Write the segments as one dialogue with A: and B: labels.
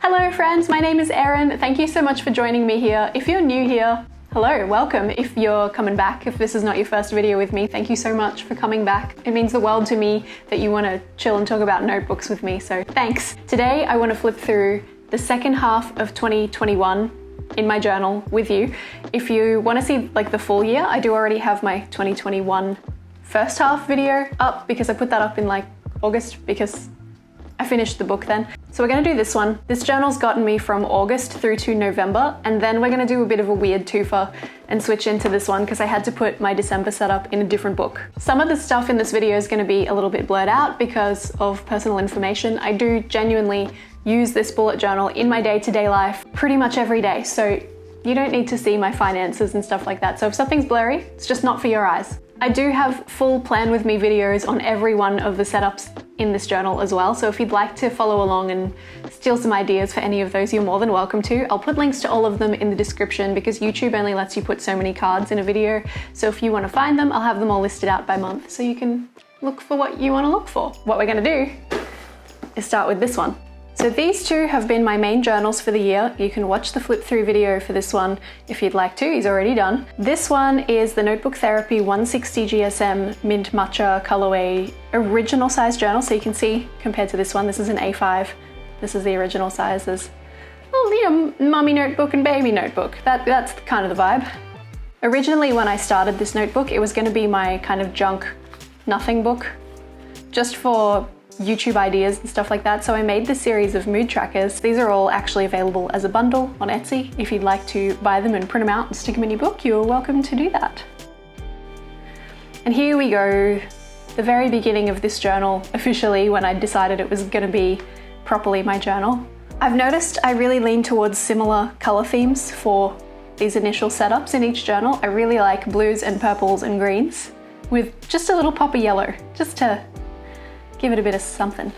A: Hello friends, my name is Erin. Thank you so much for joining me here. If you're new here, hello, welcome. If you're coming back, if this is not your first video with me, thank you so much for coming back. It means the world to me that you want to chill and talk about notebooks with me, so thanks. Today I want to flip through the second half of 2021 in my journal with you. If you want to see like the full year, I do already have my 2021 first half video up because I put that up in like August because I finished the book then. So we're gonna do this one. This journal's gotten me from August through to November, and then we're gonna do a bit of a weird twofer and switch into this one because I had to put my December setup in a different book. Some of the stuff in this video is gonna be a little bit blurred out because of personal information. I do genuinely use this bullet journal in my day-to-day life pretty much every day, so you don't need to see my finances and stuff like that. So if something's blurry, it's just not for your eyes. I do have full plan with me videos on every one of the setups in this journal as well, so if you'd like to follow along and steal some ideas for any of those, you're more than welcome to. I'll put links to all of them in the description because YouTube only lets you put so many cards in a video, so if you want to find them, I'll have them all listed out by month so you can look for what you want to look for. What we're going to do is start with this one. So these two have been my main journals for the year. You can watch the flip through video for this one if you'd like to, he's already done. This one is the Notebook Therapy 160 GSM Mint Matcha Colorway original size journal. So you can see compared to this one, this is an A5. This is the original size. There's, well, you know, mummy notebook and baby notebook. That's kind of the vibe. Originally when I started this notebook, it was going to be my kind of junk nothing book, just for YouTube ideas and stuff like that, so I made this series of mood trackers. These are all actually available as a bundle on Etsy. If you'd like to buy them and print them out and stick them in your book, you're welcome to do that. And here we go, the very beginning of this journal, officially, when I decided it was going to be properly my journal. I've noticed I really lean towards similar color themes for these initial setups in each journal. I really like blues and purples and greens with just a little pop of yellow, just to give it a bit of something.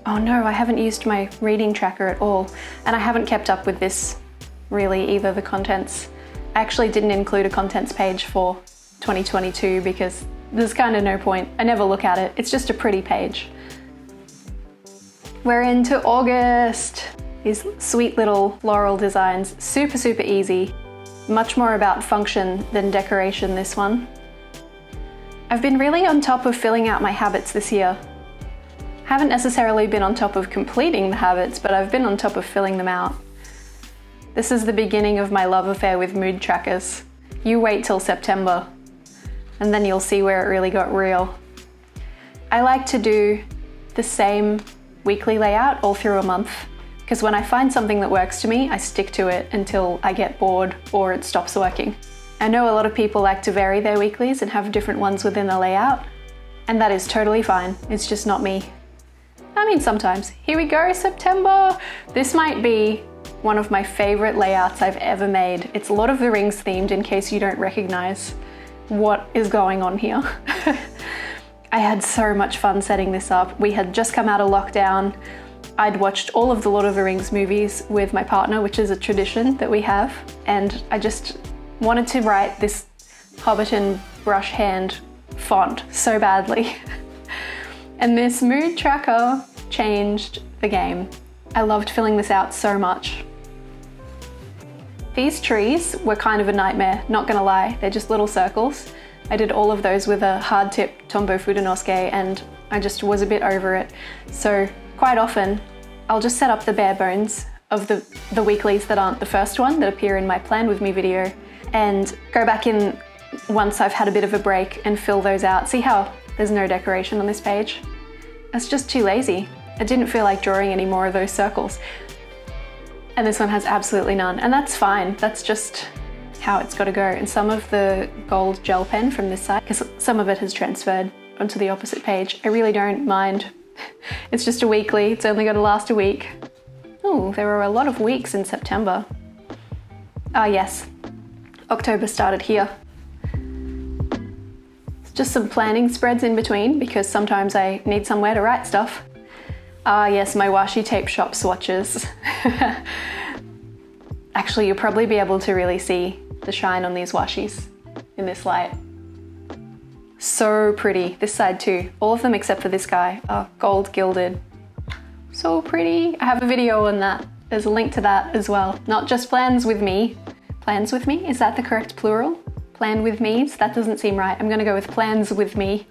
A: Oh no, I haven't used my reading tracker at all, and I haven't kept up with this really either, the contents. I actually didn't include a contents page for 2022 because there's kind of no point. I never look at it. It's just a pretty page. We're into August. These sweet little floral designs, super, super easy. Much more about function than decoration, this one. I've been really on top of filling out my habits this year. Haven't necessarily been on top of completing the habits, but I've been on top of filling them out. This is the beginning of my love affair with mood trackers. You wait till September, and then you'll see where it really got real. I like to do the same weekly layout all through a month, because when I find something that works to me, I stick to it until I get bored or it stops working. I know a lot of people like to vary their weeklies and have different ones within the layout, and that is totally fine. It's just not me. I mean, sometimes. Here we go, September! This might be one of my favorite layouts I've ever made. It's Lord of the Rings themed, in case you don't recognize what is going on here. I had so much fun setting this up. We had just come out of lockdown. I'd watched all of the Lord of the Rings movies with my partner, which is a tradition that we have, and I just wanted to write this Hobbiton brush hand font so badly. And this mood tracker changed the game. I loved filling this out so much. These trees were kind of a nightmare, not gonna lie. They're just little circles. I did all of those with a hard tip Tombow Fudenosuke and I just was a bit over it. So quite often, I'll just set up the bare bones of the weeklies that aren't the first one that appear in my Plan With Me video, and go back in once I've had a bit of a break and fill those out. See how there's no decoration on this page? It's just too lazy. I didn't feel like drawing any more of those circles. And this one has absolutely none, and that's fine. That's just how it's got to go. And some of the gold gel pen from this side, because some of it has transferred onto the opposite page, I really don't mind. It's just a weekly, it's only got to last a week. Oh, there were a lot of weeks in September. Ah yes, October started here. Just some planning spreads in between because sometimes I need somewhere to write stuff. Ah yes, my Washi Tape Shop swatches. Actually, you'll probably be able to really see the shine on these washis in this light. So pretty. This side too. All of them except for this guy are gold gilded. So pretty. I have a video on that. There's a link to that as well. Not just plans with me. Plans with me? Is that the correct plural? Plan with me's? That doesn't seem right. I'm gonna go with plans with me.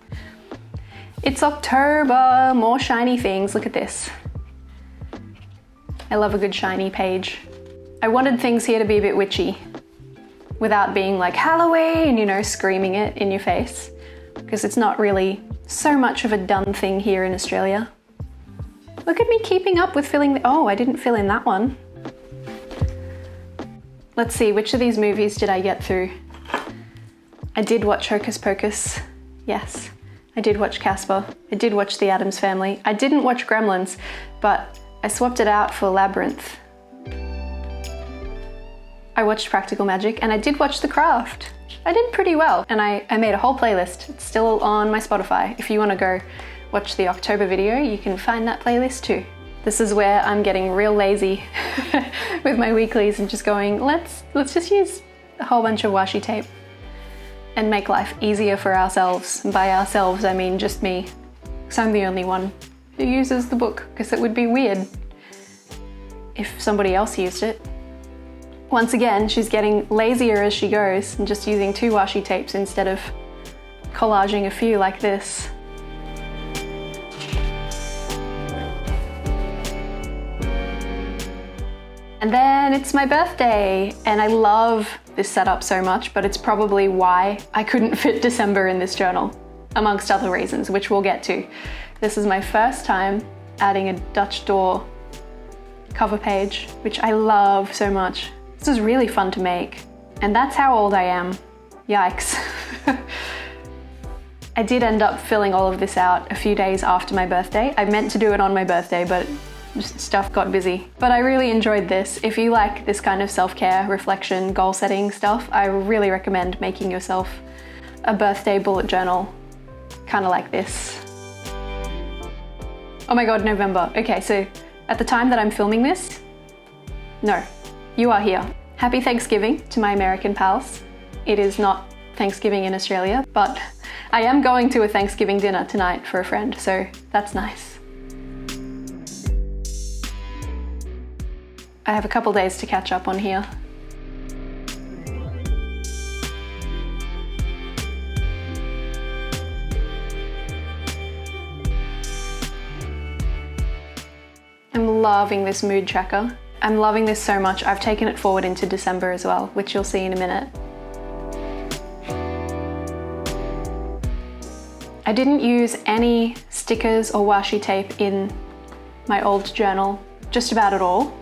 A: It's October, more shiny things. Look at this. I love a good shiny page. I wanted things here to be a bit witchy without being like Halloween, you know, screaming it in your face, because it's not really so much of a done thing here in Australia. Look at me keeping up with filling oh, I didn't fill in that one. Let's see, which of these movies did I get through? I did watch Hocus Pocus. Yes. I did watch Casper. I did watch The Addams Family. I didn't watch Gremlins, but I swapped it out for Labyrinth. I watched Practical Magic and I did watch The Craft. I did pretty well, and I made a whole playlist. It's still on my Spotify. If you want to go watch the October video, you can find that playlist too. This is where I'm getting real lazy with my weeklies and just going, let's just use a whole bunch of washi tape and make life easier for ourselves. And by ourselves, I mean just me, because I'm the only one who uses the book, because it would be weird if somebody else used it. Once again, she's getting lazier as she goes and just using 2 washi tapes instead of collaging a few like this. And then it's my birthday, and I love this setup so much, but it's probably why I couldn't fit December in this journal, amongst other reasons, which we'll get to. This is my first time adding a Dutch door cover page, which I love so much. This is really fun to make, and that's how old I am. Yikes. I did end up filling all of this out a few days after my birthday. I meant to do it on my birthday, but just stuff got busy. But I really enjoyed this. If you like this kind of self-care, reflection, goal setting stuff, I really recommend making yourself a birthday bullet journal, kind of like this. Oh my God, November. Okay, so at the time that I'm filming this, no, you are here. Happy Thanksgiving to my American pals. It is not Thanksgiving in Australia, but I am going to a Thanksgiving dinner tonight for a friend, so that's nice. I have a couple days to catch up on here. I'm loving this mood tracker. I'm loving this so much. I've taken it forward into December as well, which you'll see in a minute. I didn't use any stickers or washi tape in my old journal, just about at all,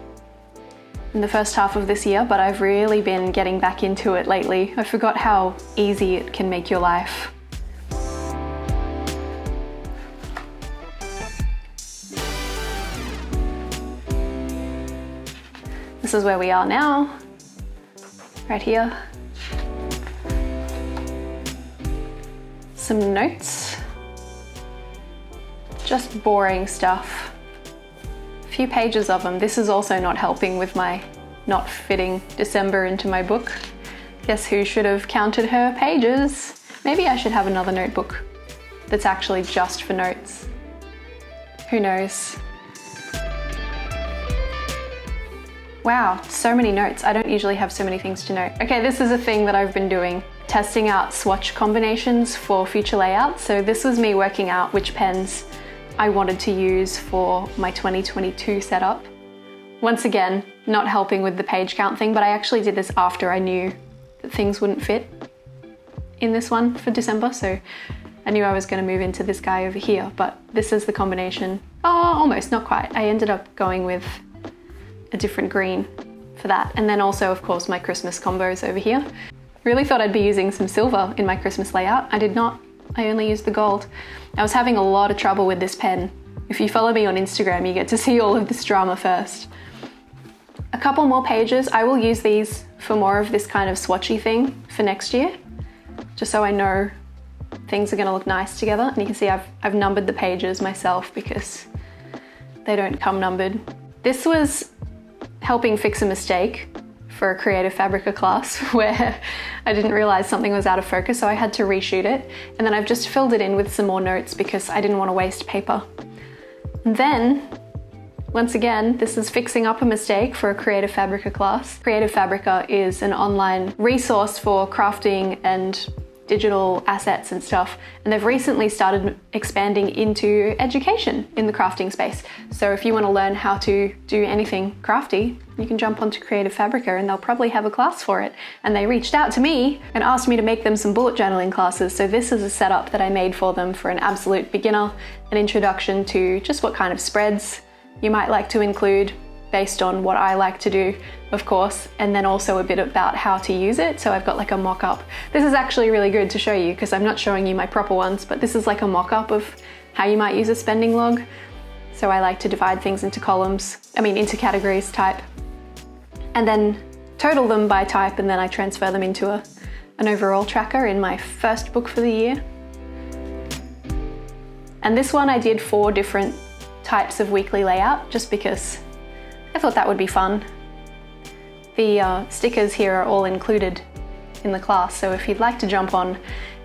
A: in the first half of this year, but I've really been getting back into it lately. I forgot how easy it can make your life. This is where we are now, right here. Some notes, just boring stuff. A few pages of them. This is also not helping with my not fitting December into my book. Guess who should have counted her pages? Maybe I should have another notebook that's actually just for notes. Who knows? Wow, so many notes. I don't usually have so many things to note. Okay, this is a thing that I've been doing, testing out swatch combinations for future layouts. So this was me working out which pens I wanted to use for my 2022 setup. Once again, not helping with the page count thing, but I actually did this after I knew that things wouldn't fit in this one for December, so I knew I was going to move into this guy over here, but this is the combination. Oh, almost, not quite. I ended up going with a different green for that, and then also, of course, my Christmas combos over here. Really thought I'd be using some silver in my Christmas layout. I did not. I only used the gold. I was having a lot of trouble with this pen. If you follow me on Instagram, you get to see all of this drama first. A couple more pages. I will use these for more of this kind of swatchy thing for next year, just so I know things are gonna look nice together. And you can see I've numbered the pages myself because they don't come numbered. This was helping fix a mistake for a creative Fabrica class where I didn't realize something was out of focus, so I had to reshoot it. And then I've just filled it in with some more notes because I didn't want to waste paper. And then, once again, this is fixing up a mistake for a creative Fabrica class. Creative Fabrica is an online resource for crafting and digital assets and stuff, and they've recently started expanding into education in the crafting space. So if you want to learn how to do anything crafty, you can jump onto Creative Fabrica and they'll probably have a class for it. And they reached out to me and asked me to make them some bullet journaling classes. So this is a setup that I made for them for an absolute beginner, an introduction to just what kind of spreads you might like to include based on what I like to do, of course, and then also a bit about how to use it. So I've got like a mock-up. This is actually really good to show you because I'm not showing you my proper ones, but this is like a mock-up of how you might use a spending log. So I like to divide things into into categories type, and then total them by type, and then I transfer them into an overall tracker in my first book for the year. And this one I did 4 different types of weekly layout just because I thought that would be fun. The stickers here are all included in the class, so if you'd like to jump on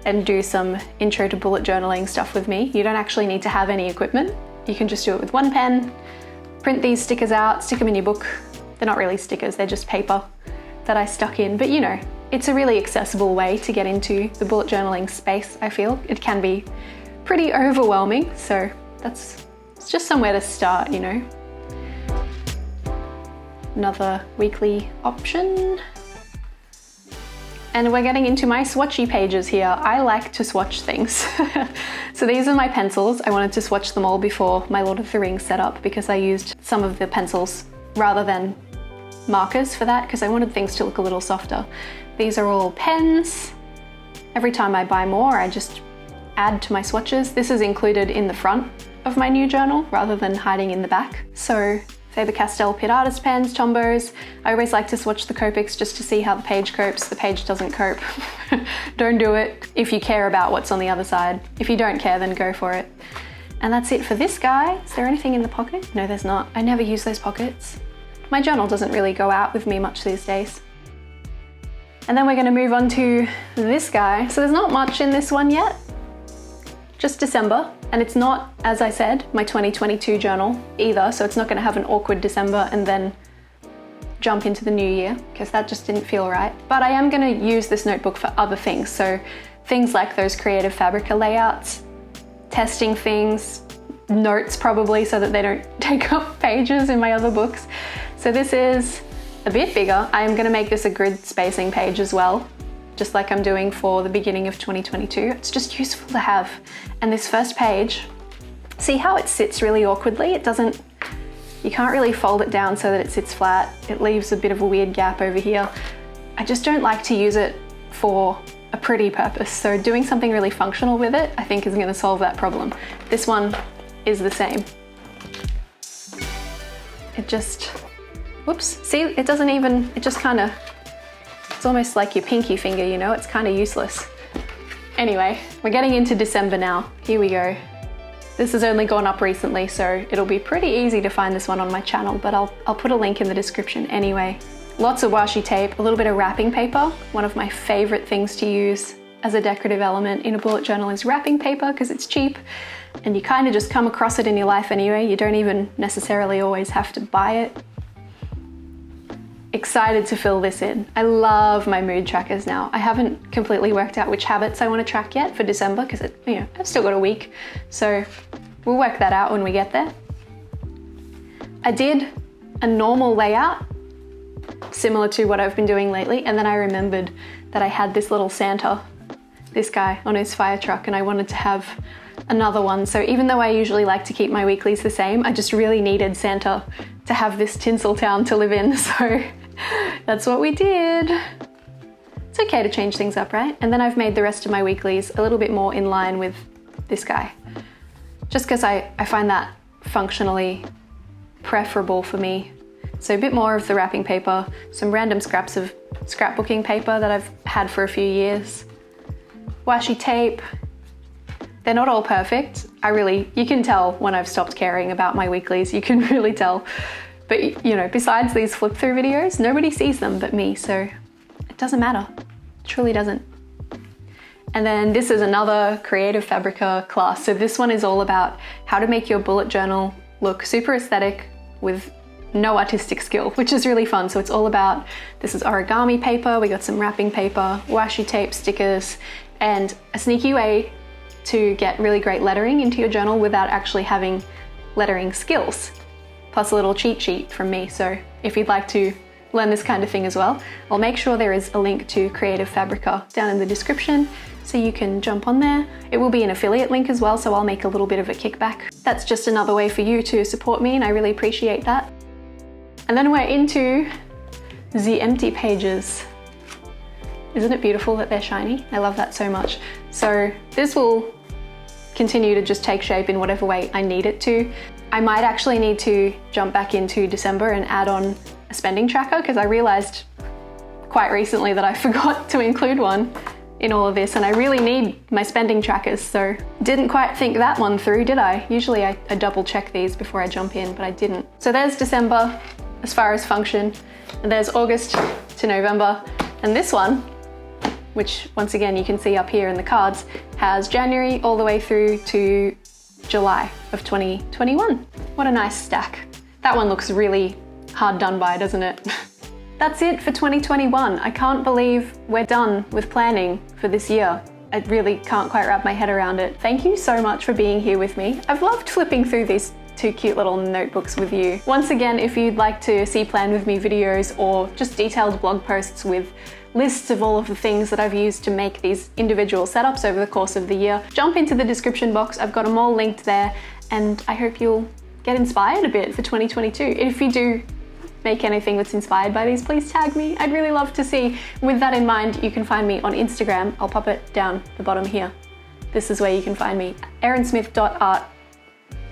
A: and do some intro to bullet journaling stuff with me, you don't actually need to have any equipment. You can just do it with one pen, print these stickers out, stick them in your book. They're not really stickers, they're just paper that I stuck in, but you know, it's a really accessible way to get into the bullet journaling space, I feel. It can be pretty overwhelming, so it's just somewhere to start, you know. Another weekly option. And we're getting into my swatchy pages here. I like to swatch things. So these are my pencils. I wanted to swatch them all before my Lord of the Rings setup because I used some of the pencils rather than markers for that because I wanted things to look a little softer. These are all pens. Every time I buy more, I just add to my swatches. This is included in the front of my new journal rather than hiding in the back. So Faber-Castell Pitt Artist pens, Tombos. I always like to swatch the Copics just to see how the page copes. The page doesn't cope. Don't do it if you care about what's on the other side. If you don't care, then go for it. And that's it for this guy. Is there anything in the pocket? No, there's not. I never use those pockets. My journal doesn't really go out with me much these days. And then we're going to move on to this guy. So there's not much in this one yet. Just December, and it's not, as I said, my 2022 journal either, so it's not going to have an awkward December and then jump into the new year, because that just didn't feel right. But I am going to use this notebook for other things, so things like those creative Fabrica layouts, testing things, notes probably so that they don't take up pages in my other books. So this is a bit bigger. I am going to make this a grid spacing page as well, just like I'm doing for the beginning of 2022. It's just useful to have. And this first page, see how it sits really awkwardly? You can't really fold it down so that it sits flat. It leaves a bit of a weird gap over here. I just don't like to use it for a pretty purpose. So doing something really functional with it, I think is gonna solve that problem. This one is the same. It just, whoops, see, it doesn't even, it just kind of, it's almost like your pinky finger, you know, it's kind of useless. Anyway, we're getting into December now. Here we go. This has only gone up recently, so it'll be pretty easy to find this one on my channel, but I'll put a link in the description anyway. Lots of washi tape, a little bit of wrapping paper. One of my favorite things to use as a decorative element in a bullet journal is wrapping paper because it's cheap and you kind of just come across it in your life anyway. You don't even necessarily always have to buy it. Excited to fill this in. I love my mood trackers now. I haven't completely worked out which habits I want to track yet for December because I've still got a week, so we'll work that out when we get there. I did a normal layout similar to what I've been doing lately, and then I remembered that I had this little Santa, this guy on his fire truck, and I wanted to have another one. So even though I usually like to keep my weeklies the same, I just really needed Santa to have this tinsel town to live in, so that's what we did. It's okay to change things up, right? And then I've made the rest of my weeklies a little bit more in line with this guy, just because I find that functionally preferable for me. So a bit more of the wrapping paper, some random scraps of scrapbooking paper that I've had for a few years, washi tape. They're not all perfect. You can tell when I've stopped caring about my weeklies. You can really tell. But you know, besides these flip through videos, nobody sees them but me, so it doesn't matter. It truly doesn't. And then this is another Creative Fabrica class. So this one is all about how to make your bullet journal look super aesthetic with no artistic skill, which is really fun. So it's all about, this is origami paper, we got some wrapping paper, washi tape, stickers, and a sneaky way to get really great lettering into your journal without actually having lettering skills. Plus a little cheat sheet from me. So if you'd like to learn this kind of thing as well, I'll make sure there is a link to Creative Fabrica down in the description so you can jump on there. It will be an affiliate link as well, so I'll make a little bit of a kickback. That's just another way for you to support me, and I really appreciate that. And then we're into the empty pages. Isn't it beautiful that they're shiny? I love that so much. So this will continue to just take shape in whatever way I need it to. I might actually need to jump back into December and add on a spending tracker, because I realized quite recently that I forgot to include one in all of this, and I really need my spending trackers, so didn't quite think that one through, did I? Usually I double check these before I jump in, but I didn't. So there's December as far as function, and there's August to November, and this one, which once again you can see up here in the cards, has January all the way through to July of 2021. What a nice stack. That one looks really hard done by, doesn't it? That's it for 2021. I can't believe we're done with planning for this year. I really can't quite wrap my head around it. Thank you so much for being here with me. I've loved flipping through these two cute little notebooks with you. Once again, if you'd like to see Plan With Me videos or just detailed blog posts with lists of all of the things that I've used to make these individual setups over the course of the year, jump into the description box. I've got them all linked there, and I hope you'll get inspired a bit for 2022. If you do make anything that's inspired by these, please tag me. I'd really love to see. With that in mind, you can find me on Instagram. I'll pop it down the bottom here. This is where you can find me, erinsmith.art.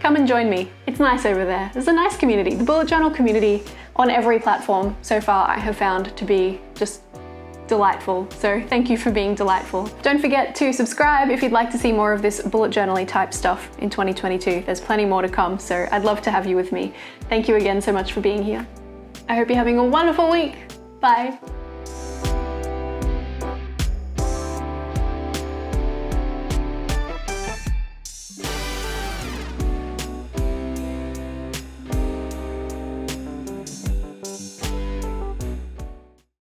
A: Come and join me. It's nice over there. There's a nice community. The bullet journal community on every platform so far I have found to be just delightful. So thank you for being delightful. Don't forget to subscribe if you'd like to see more of this bullet journaling type stuff in 2022. There's plenty more to come, so I'd love to have you with me. Thank you again so much for being here. I hope you're having a wonderful week. Bye.